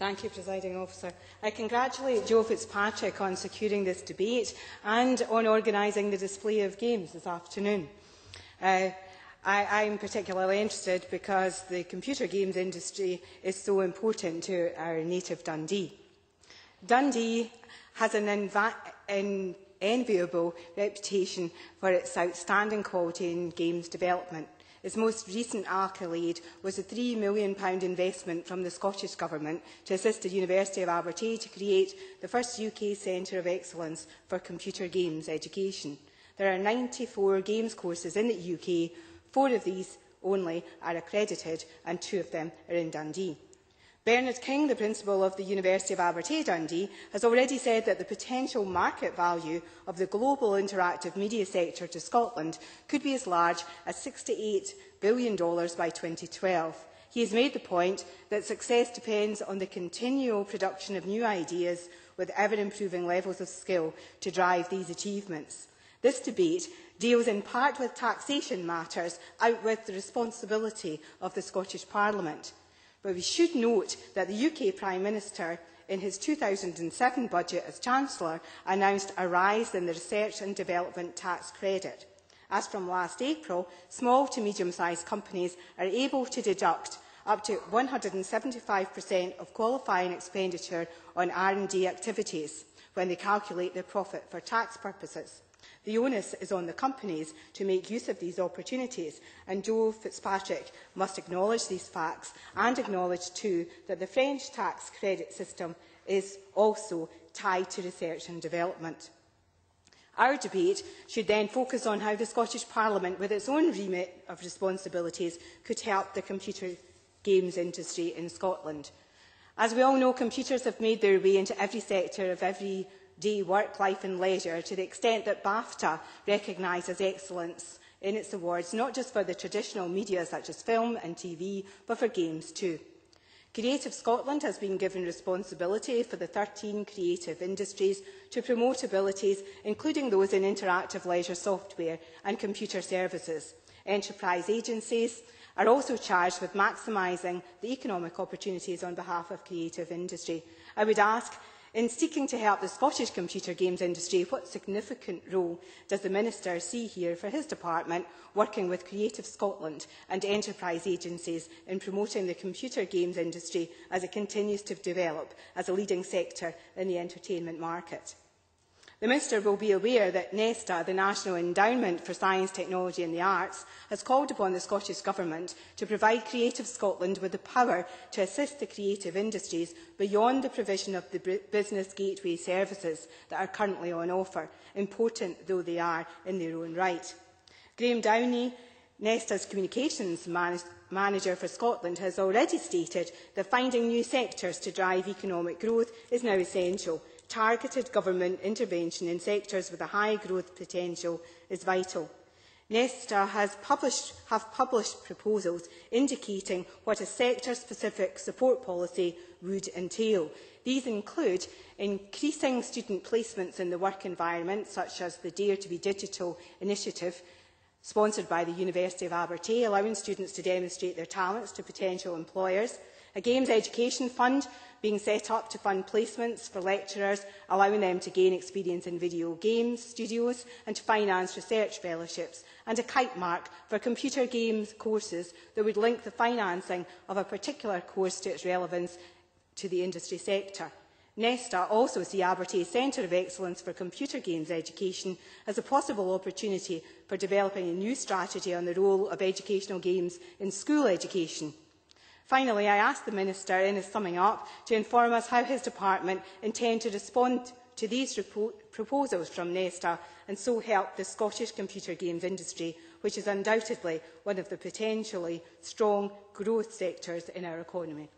Thank you, Presiding Officer. I congratulate Joe Fitzpatrick on securing this debate and on organising the display of games this afternoon. I am particularly interested because the computer games industry is so important to our native Dundee. Dundee has an enviable reputation for its outstanding quality in games development. Its most recent accolade was a £3 million investment from the Scottish Government to assist the University of Aberdeen to create the first UK Centre of Excellence for computer games education. There are 94 games courses in the UK, 4 of these only are accredited and 2 of them are in Dundee. Bernard King, the principal of the University of Aberdeen Dundee, has already said that the potential market value of the global interactive media sector to Scotland could be as large as $68 billion by 2012. He has made the point that success depends on the continual production of new ideas with ever-improving levels of skill to drive these achievements. This debate deals in part with taxation matters out with the responsibility of the Scottish Parliament. But we should note that the UK Prime Minister, in his 2007 budget as Chancellor, announced a rise in the research and development tax credit. As from last April, small to medium-sized companies are able to deduct up to 175% of qualifying expenditure on R&D activities when they calculate their profit for tax purposes. The onus is on the companies to make use of these opportunities, and Joe Fitzpatrick must acknowledge these facts and acknowledge too that the French tax credit system is also tied to research and development. Our debate should then focus on how the Scottish Parliament, with its own remit of responsibilities, could help the computer games industry in Scotland. As we all know, computers have made their way into every sector of every day work, life and leisure, to the extent that BAFTA recognises excellence in its awards, not just for the traditional media such as film and TV, but for games too. Creative Scotland has been given responsibility for the 13 creative industries to promote abilities, including those in interactive leisure software and computer services. Enterprise agencies are also charged with maximising the economic opportunities on behalf of creative industry. I would ask, in seeking to help the Scottish computer games industry, what significant role does the Minister see here for his department, working with Creative Scotland and enterprise agencies in promoting the computer games industry as it continues to develop as a leading sector in the entertainment market? The Minister will be aware that NESTA, the National Endowment for Science, Technology and the Arts, has called upon the Scottish Government to provide Creative Scotland with the power to assist the creative industries beyond the provision of the business gateway services that are currently on offer, important though they are in their own right. Graham Downey, NESTA's Communications Manager for Scotland, has already stated that finding new sectors to drive economic growth is now essential. Targeted government intervention in sectors with a high growth potential is vital. NESTA have published proposals indicating what a sector-specific support policy would entail. These include increasing student placements in the work environment, such as the Dare to be Digital initiative, sponsored by the University of Aberdeen, allowing students to demonstrate their talents to potential employers, a Games Education Fund being set up to fund placements for lecturers, allowing them to gain experience in video games studios and to finance research fellowships, and a kite mark for computer games courses that would link the financing of a particular course to its relevance to the industry sector. NESTA also see Aberdeen Centre of Excellence for Computer Games Education as a possible opportunity for developing a new strategy on the role of educational games in school education. Finally, I ask the Minister, in his summing up, to inform us how his department intends to respond to these proposals from NESTA and so help the Scottish computer games industry, which is undoubtedly one of the potentially strong growth sectors in our economy.